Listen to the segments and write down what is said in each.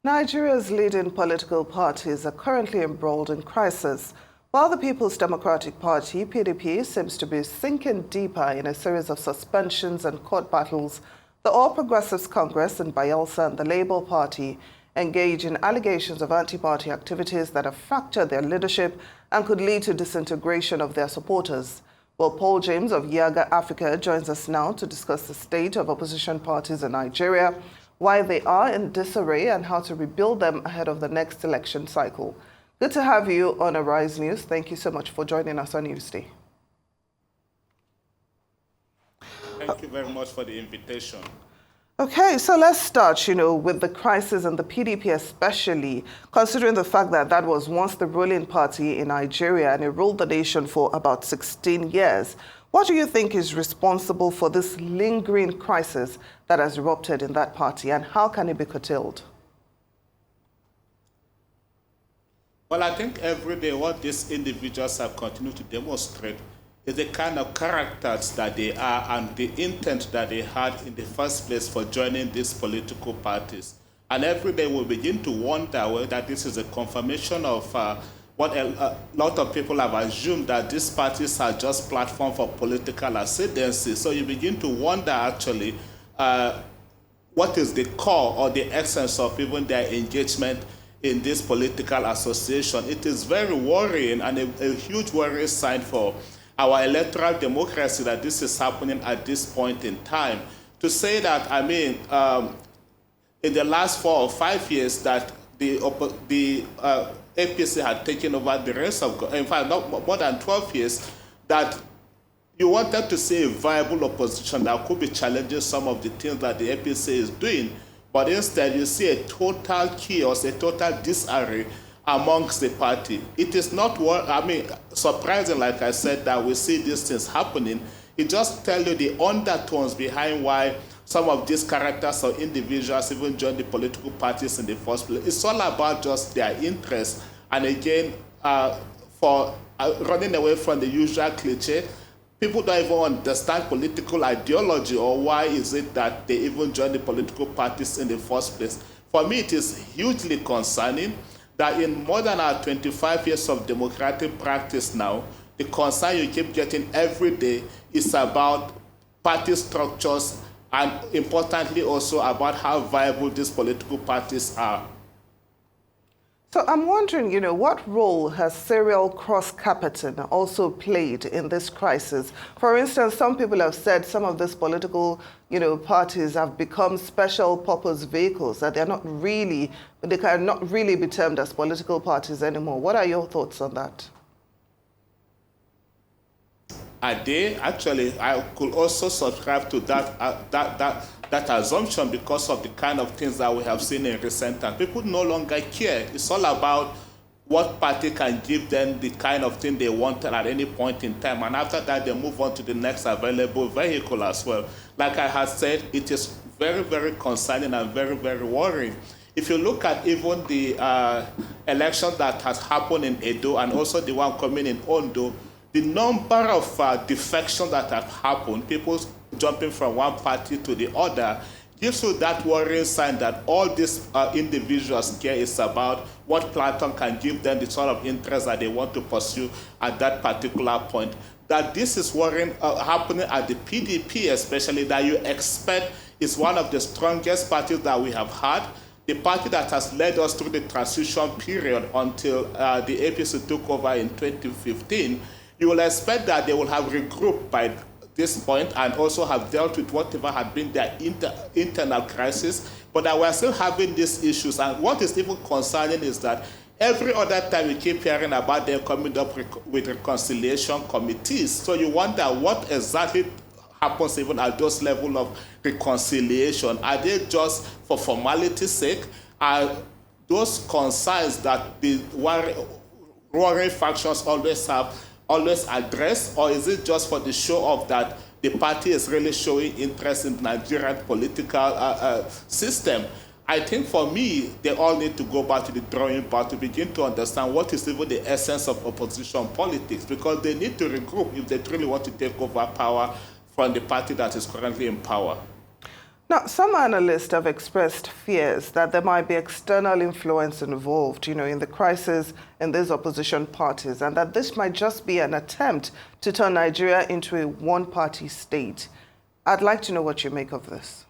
Nigeria's leading political parties are currently embroiled in crisis. While the People's Democratic Party, PDP, seems to be sinking deeper in a series of suspensions and court battles, the All Progressives Congress in Bayelsa and the Labour Party engage in allegations of anti-party activities that have fractured their leadership and could lead to disintegration of their supporters. Well, Paul James of Yaga Africa joins us now to discuss the state of opposition parties in Nigeria, why they are in disarray and how to rebuild them ahead of the next election cycle. Good to have you on Arise News. Thank you so much for joining us on Newsday. Thank you very much for the invitation. Okay, so let's start, with the crisis and the PDP especially, considering the fact that that was once the ruling party in Nigeria and it ruled the nation for about 16 years. What do you think is responsible for this lingering crisis that has erupted in that party, and how can it be curtailed? Well, I think every day what these individuals have continued to demonstrate is the kind of characters that they are and the intent that they had in the first place for joining these political parties. And every day we begin to wonder whether this is a confirmation of what a lot of people have assumed, that these parties are just platforms for political ascendancy. So you begin to wonder actually what is the core or the essence of even their engagement in this political association. It is very worrying and a huge worrying sign for our electoral democracy that this is happening at this point in time. To say that, in the last 4 or 5 years that the APC had taken over the rest of, in fact, not more than 12 years, that you wanted to see a viable opposition that could be challenging some of the things that the APC is doing, but instead you see a total chaos, a total disarray amongst the party. It is not surprising, like I said, that we see these things happening. It just tells you the undertones behind why some of these characters or individuals even join the political parties in the first place. It's all about just their interests. And again, for running away from the usual cliche, people don't even understand political ideology, or why is it that they even join the political parties in the first place. For me, it is hugely concerning that in more than our 25 years of democratic practice now, the concern you keep getting every day is about party structures and, importantly, also about how viable these political parties are. So I'm wondering, what role has serial cross-carpeting also played in this crisis? For instance, some people have said some of these political, parties have become special purpose vehicles, that they cannot really be termed as political parties anymore. What are your thoughts on that? Actually, I could also subscribe to that assumption because of the kind of things that we have seen in recent times. People no longer care. It's all about what party can give them the kind of thing they wanted at any point in time. And after that, they move on to the next available vehicle as well. Like I had said, it is very, very concerning and very, very worrying. If you look at even the election that has happened in Edo and also the one coming in Ondo, the number of defections that have happened, people jumping from one party to the other, gives you that worrying sign that all these individuals care is about what platform can give them the sort of interest that they want to pursue at that particular point. That this is worrying happening at the PDP especially, that you expect is one of the strongest parties that we have had, the party that has led us through the transition period until the APC took over in 2015. You will expect that they will have regrouped by this point and also have dealt with whatever had been their internal crisis, but that we're still having these issues. And what is even concerning is that every other time you keep hearing about them coming up with reconciliation committees. So you wonder what exactly happens even at those levels of reconciliation. Are they just for formality's sake? Are those concerns that the warring factions always address, or is it just for the show of that the party is really showing interest in the Nigerian political system? I think for me, they all need to go back to the drawing board to begin to understand what is even the essence of opposition politics, because they need to regroup if they truly want to take over power from the party that is currently in power. Now, some analysts have expressed fears that there might be external influence involved, in the crisis in these opposition parties, and that this might just be an attempt to turn Nigeria into a one-party state. I'd like to know what you make of this.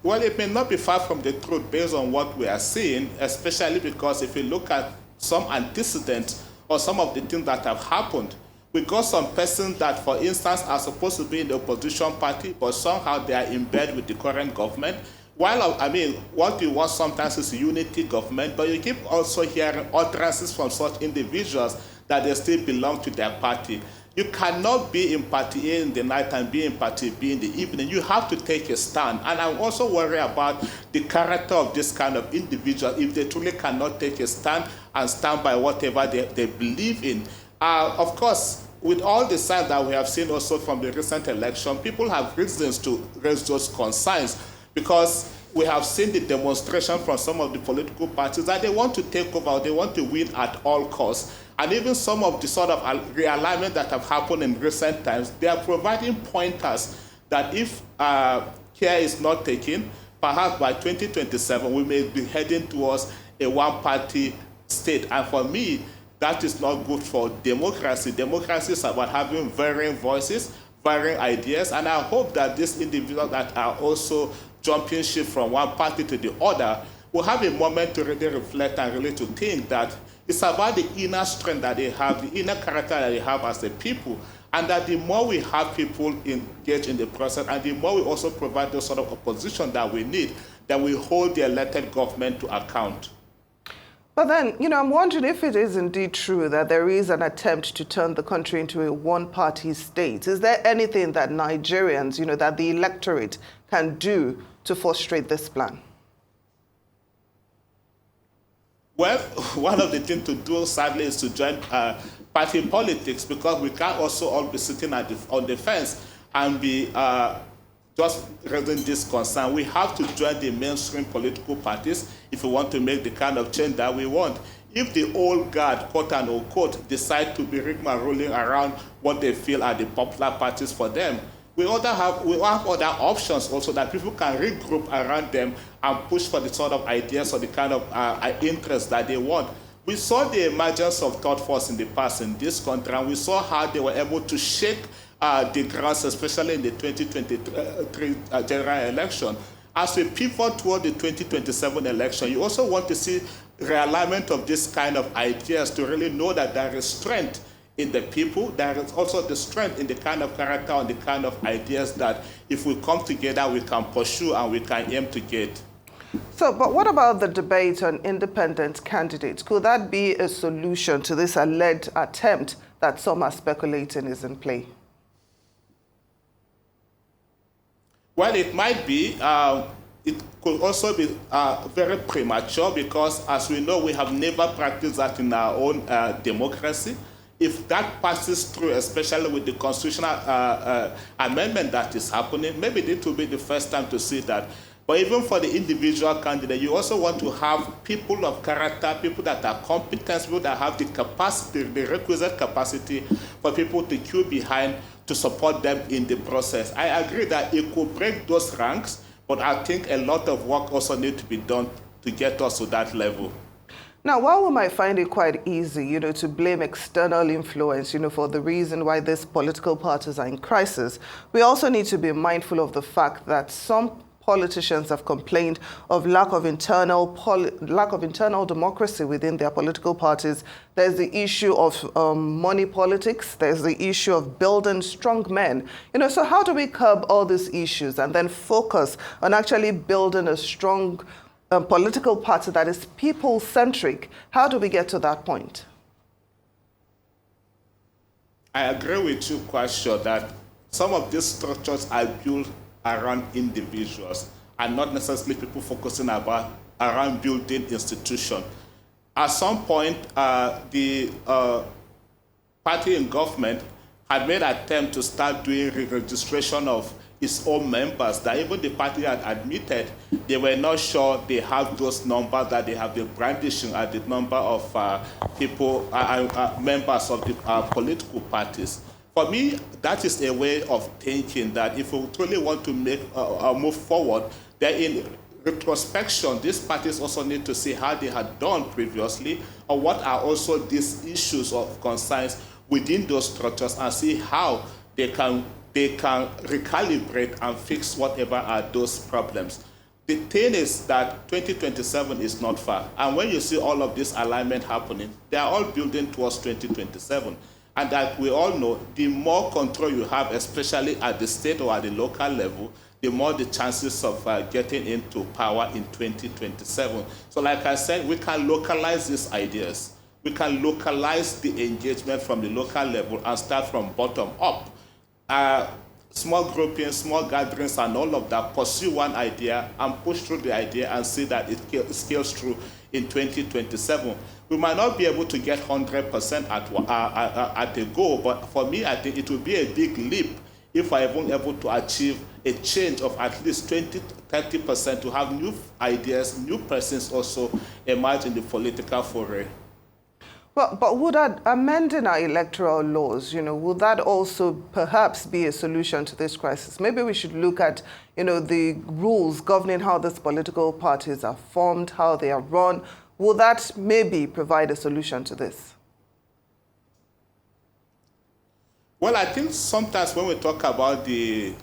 Well, it may not be far from the truth based on what we are seeing, especially because if you look at some antecedents or some of the things that have happened, we got some persons that, for instance, are supposed to be in the opposition party, but somehow they are in bed with the current government. While, what you want sometimes is unity government, but you keep also hearing utterances from such individuals that they still belong to their party. You cannot be in party A in the night and be in party B in the evening. You have to take a stand. And I'm also worried about the character of this kind of individual if they truly cannot take a stand and stand by whatever they believe in. Of course, with all the signs that we have seen also from the recent election, people have reasons to raise those concerns because we have seen the demonstration from some of the political parties that they want to take over, they want to win at all costs. And even some of the sort of realignment that have happened in recent times, they are providing pointers that if care is not taken, perhaps by 2027, we may be heading towards a one-party state. And for me, that is not good for democracy. Democracy is about having varying voices, varying ideas, and I hope that these individuals that are also jumping ship from one party to the other will have a moment to really reflect and really to think that it's about the inner strength that they have, the inner character that they have as a people, and that the more we have people engaged in the process and the more we also provide the sort of opposition that we need, that we hold the elected government to account. But then, I'm wondering if it is indeed true that there is an attempt to turn the country into a one-party state. Is there anything that Nigerians, that the electorate can do to frustrate this plan? Well, one of the things to do, sadly, is to join party politics because we can't also all be sitting on the fence and be just raising this concern. We have to join the mainstream political parties if we want to make the kind of change that we want. If the old guard, quote and unquote, decide to be rigmaroling around what they feel are the popular parties for them, we have other options also that people can regroup around them and push for the sort of ideas or the kind of interests that they want. We saw the emergence of third force in the past in this country, and we saw how they were able to shake the grounds, especially in the 2023 general election. As we pivot toward the 2027 election, you also want to see realignment of this kind of ideas to really know that there is strength in the people. There is also the strength in the kind of character and the kind of ideas that if we come together, we can pursue and we can aim to get. So, but what about the debate on independent candidates? Could that be a solution to this alleged attempt that some are speculating is in play? Well, it might be. It could also be very premature because, as we know, we have never practiced that in our own democracy. If that passes through, especially with the constitutional amendment that is happening, maybe it will be the first time to see that. But even for the individual candidate, you also want to have people of character, people that are competent, people that have the capacity, the requisite capacity for people to queue behind to support them in the process. I agree that it could break those ranks, but I think a lot of work also needs to be done to get us to that level. Now, while we might find it quite easy, to blame external influence, for the reason why these political parties are in crisis, we also need to be mindful of the fact that some politicians have complained of lack of internal democracy within their political parties. There's the issue of money politics. There's the issue of building strong men. So how do we curb all these issues and then focus on actually building a strong political party that is people-centric? How do we get to that point? I agree with you quite sure that some of these structures are built around individuals and not necessarily people focusing around building institutions. At some point, the party in government had made an attempt to start doing re-registration of its own members, that even the party had admitted they were not sure they have those numbers, that they have the brandishing at the number of people, members of the political parties. For me, that is a way of thinking that if we truly want to make move forward, then in retrospection, these parties also need to see how they had done previously, or what are also these issues of concerns within those structures, and see how they can recalibrate and fix whatever are those problems. The thing is that 2027 is not far, and when you see all of this alignment happening, they are all building towards 2027. And that we all know, the more control you have, especially at the state or at the local level, the more the chances of getting into power in 2027. So like I said, we can localize these ideas. We can localize the engagement from the local level and start from bottom up. Small groupings, small gatherings, and all of that, pursue one idea and push through the idea and see that it scales through in 2027. We might not be able to get 100% at the goal, but for me, I think it will be a big leap if we're even able to achieve a change of at least 20-30% to have new ideas, new persons also emerge in the political foray. Well, but would amending our electoral laws, would that also perhaps be a solution to this crisis? Maybe we should look at, the rules governing how these political parties are formed, how they are run. Will that maybe provide a solution to this? Well, I think sometimes when we talk about the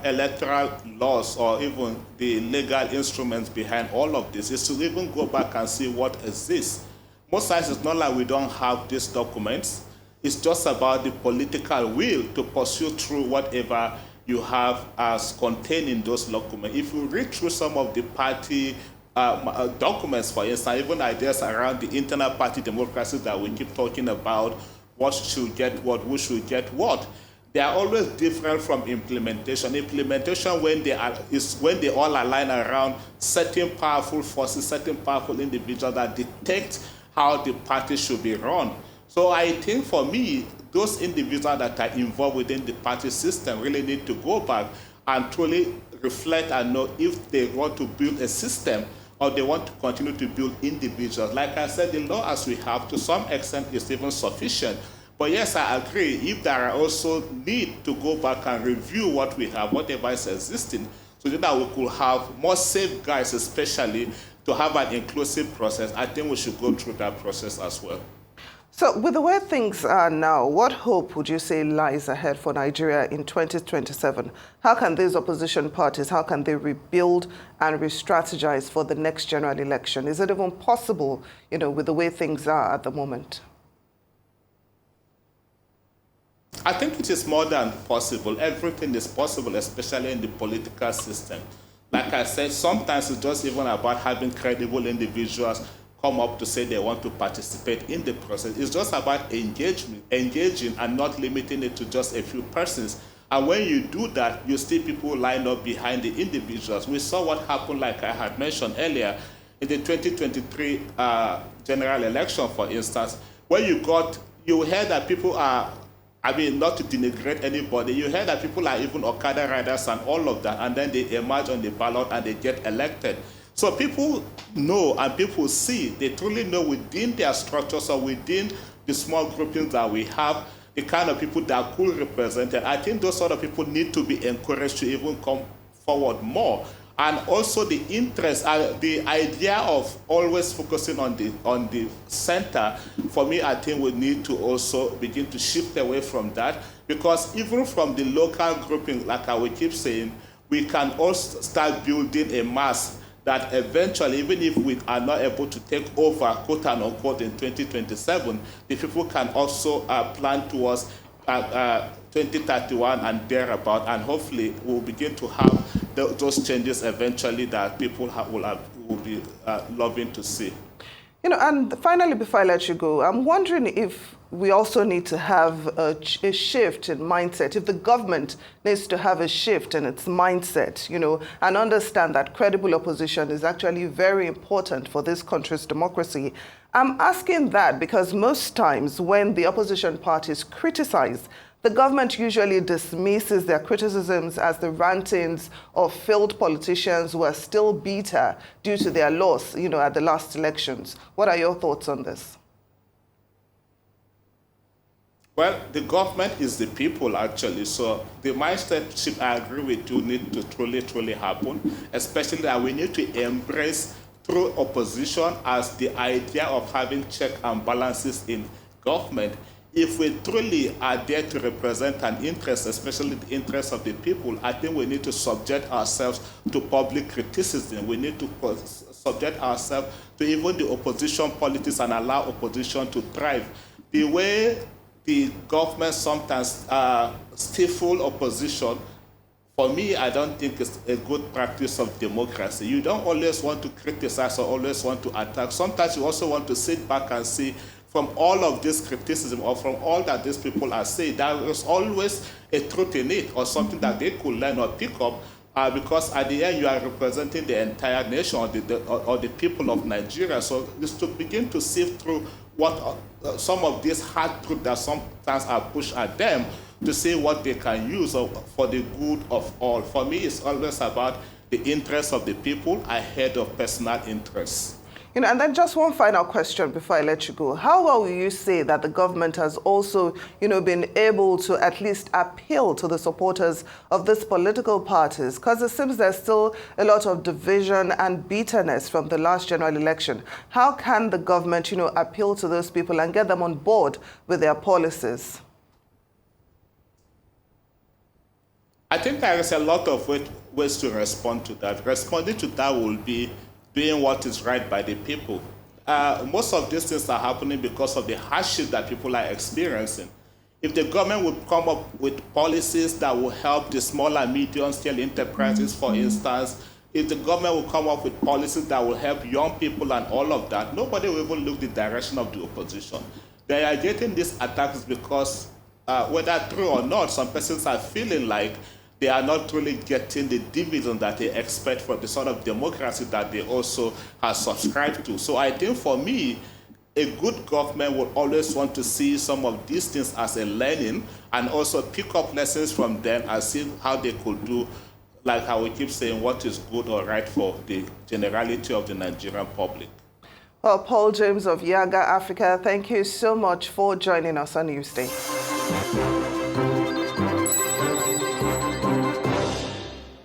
electoral laws or even the legal instruments behind all of this, is to even go back and see what exists. Most times it's not like we don't have these documents. It's just about the political will to pursue through whatever you have as contained in those documents. If you read through some of the party documents, for instance, even ideas around the internal party democracy that we keep talking about, what should get what, who should get what, they are always different from implementation. Implementation, when they all align around certain powerful forces, certain powerful individuals that dictate how the party should be run. So I think for me, those individuals that are involved within the party system really need to go back and truly reflect and know if they want to build a system or they want to continue to build individuals. Like I said, the law as we have, to some extent, is even sufficient. But yes, I agree, if there are also need to go back and review what we have, whatever is existing, so that we could have more safeguards, especially to have an inclusive process, I think we should go through that process as well. So with the way things are now, what hope would you say lies ahead for Nigeria in 2027? How can these opposition parties, how can they rebuild and re-strategize for the next general election? Is it even possible, with the way things are at the moment? I think it is more than possible. Everything is possible, especially in the political system. Like I said, sometimes it's just even about having credible individuals come up to say they want to participate in the process. It's just about engaging and not limiting it to just a few persons. And when you do that, you see people line up behind the individuals. We saw what happened, like I had mentioned earlier, in the 2023 general election, for instance, where you heard that people are, not to denigrate anybody, you heard that people are even Okada riders and all of that, and then they emerge on the ballot and they get elected. So people know and people see, they truly know within their structures or within the small groupings that we have, the kind of people that could represent it. I think those sort of people need to be encouraged to even come forward more. And also the interest, the idea of always focusing on the center, for me, I think we need to also begin to shift away from that, because even from the local grouping, like I will keep saying, we can also start building a mass that eventually, even if we are not able to take over, quote and unquote, in 2027, the people can also plan towards 2031 and thereabout, and hopefully we'll begin to have those changes eventually that people will be loving to see. And finally, before I let you go, I'm wondering if we also need to have a shift in mindset, if the government needs to have a shift in its mindset, and understand that credible opposition is actually very important for this country's democracy. I'm asking that because most times when the opposition parties criticize, the government usually dismisses their criticisms as the rantings of failed politicians who are still bitter due to their loss, at the last elections. What are your thoughts on this? Well, the government is the people, actually. So the mindset, I agree with you, need to truly happen, especially that we need to embrace through opposition as the idea of having check and balances in government. If we truly are there to represent an interest, especially the interest of the people, I think we need to subject ourselves to public criticism. We need to subject ourselves to even the opposition politics and allow opposition to thrive. The way the government sometimes stifle opposition, for me, I don't think it's a good practice of democracy. You don't always want to criticize or always want to attack. Sometimes you also want to sit back and see from all of this criticism or from all that these people are saying, there is always a truth in it or something that they could learn or pick up because at the end you are representing the entire nation or the people of Nigeria. So it's to begin to sift through what some of these hard truths that sometimes are pushed at them to see what they can use for the good of all. For me, it's always about the interests of the people ahead of personal interests. And then just one final question before I let you go. How well will you say that the government has also, been able to at least appeal to the supporters of these political parties? Because it seems there's still a lot of division and bitterness from the last general election. How can the government, appeal to those people and get them on board with their policies? I think there is a lot of ways to respond to that. Responding to that will be doing what is right by the people. Most of these things are happening because of the hardship that people are experiencing. If the government would come up with policies that will help the small and medium-scale enterprises, for instance, if the government will come up with policies that will help young people and all of that, nobody will even look the direction of the opposition. They are getting these attacks because, whether true or not, some persons are feeling like they are not truly getting the dividend that they expect from the sort of democracy that they also have subscribed to. So I think for me, a good government would always want to see some of these things as a learning and also pick up lessons from them and see how they could do, like how we keep saying, what is good or right for the generality of the Nigerian public. Well, Paul James of Yaga Africa, thank you so much for joining us on Newsday.